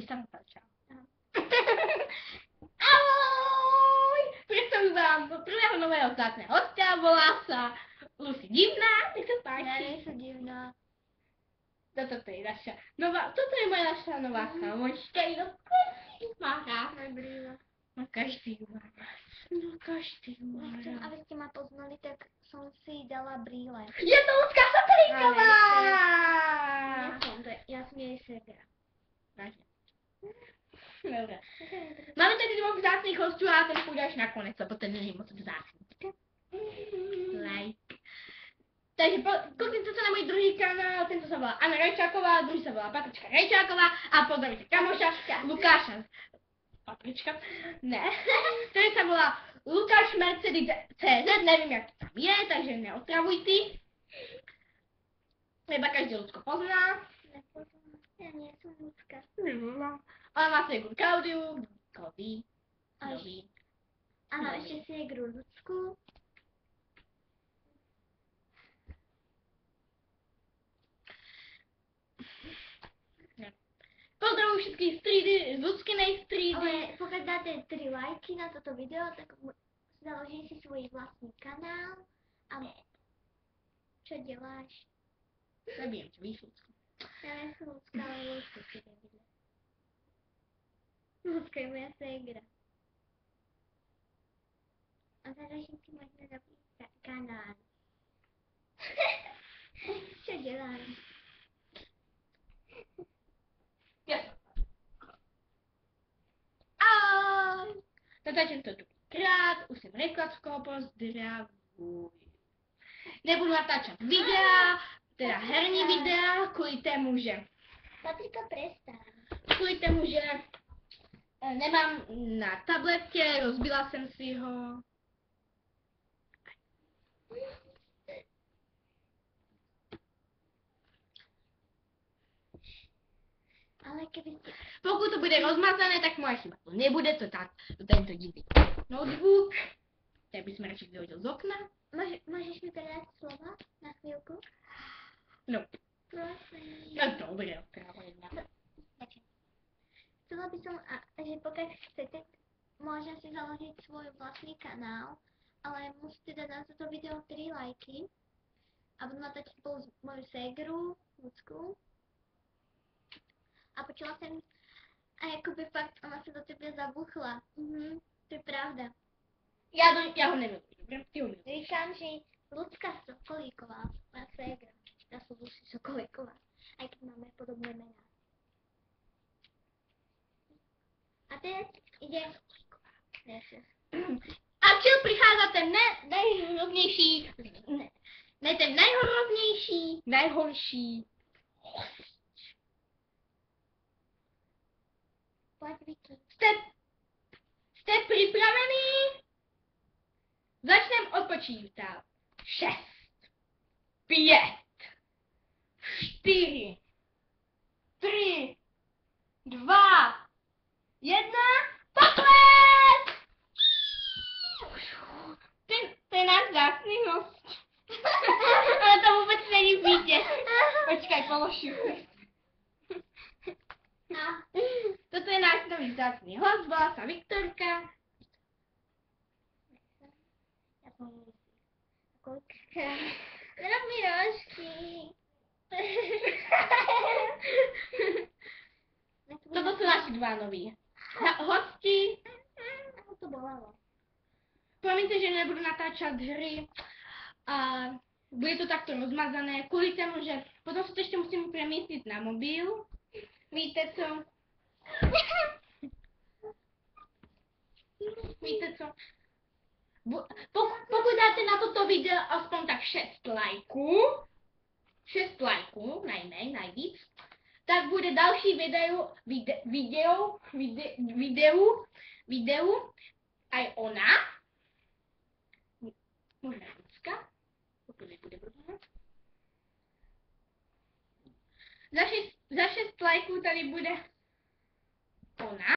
Už tam začal. Ahoj! Predstavím vám prvého nového vzácného hostia, volá sa Lucy Divná, nech sa páči. Ja nie som divná. Toto je naša nová, toto je moja naša nová kamočka, má rád. No každý má rád. No každý má Nechcem, rád. aby ste ma poznali, tak som si dala brýle. Je to Lucka Satelíková! Ja som jej segra. Dobre. Máme tady dvoch vzácných hostů a ten půjde až nakonec, lebo ten není moc vzácný. Like. Takže klikněte se na můj druhý kanál, tento se volá Anna Rajčáková, druhý se volá Patrička Rajčáková a pozdravíte kamoša Lukáša. Patrička? Ne. Který se volá Lukáš Mercedes CZ, nevím jak to tam je, takže neotravujte. Třeba každý Lucko pozná. Nepoznám. Ja nie som ľudská. Ona má segru Klaudiu, kto ví, kto ví. Áno, ešte segru ľudskú. Pozdravujem všetkých z ľudskinej strídy. Ale pokiaľ dáte 3 lajky na toto video, tak založím si svoj vlastný kanál. A čo deláš? Zabijem ťa, víš, ľudsku. Ja nie som ľudská, ale ľudská si nevidie. Ľudská je moja segra. A založím si možno nový kanál. Čo delám? Ahoj! Natáčím to druhýkrát, už jsem řekla, koho pozdravuj. Nebudu natáčet videa, teda herní videa, kvůli tému, že... Patrika, prestaň. Kvůli tému, že nemám na tabletě, rozbila jsem si ho. Ale keby ste... Pokud to bude rozmazané, tak moje chyba to nebude, to tak, to tento divný notebook. Tak by sme radšej vyhodil z okna. Môžeš mi predať slova na chvíľku? No. Prosím. No dobre, právo jedna. Chcela by som, že pokiaľ chcete, môžem si založiť svoj vlastný kanál, ale musíte dať na toto video 3 lajky a budem natáčať spolu s moju ségru, ľudskú. A počula som, a jakoby fakt, ona sa do tebe zabuchla. To je pravda. Ja ho neviem, dobre? Ty ho neviem. Říkám, že Lucka Sokolíková, moja ségra. Ja som Lucy Sokolíková, aj keď máme podobné mená. A teraz ide... A čil prichádza ten najhroznější, ne ten najhroznější, najhorší host. Poď, Vicky. Ste pripravení? Začnem odpočítat. 6, 5, 4, 3, 2, 1, pokles! To je náš vzácný host. Ale to vůbec není vidět. Počkaj, položím. Toto je náš nový vzácný host, volá sa Viktorka. Ja som Lucy. Koľka? Rob mi rožky. Toto sú naši dva noví hosti. Ako to bolelo? Promiňte, že nebudu natáčať hry a bude to takto rozmazané, kvůli tomu, že potom si to ještě musím premístit na mobil. Víte co? Víte co? Pokud dáte na toto video aspoň tak 6 lajků, 6 lajků, najvíc, tak bude další videu, aj ona, možná Lucka, pokud nebude blbnout. Za 6 lajků tady bude ona.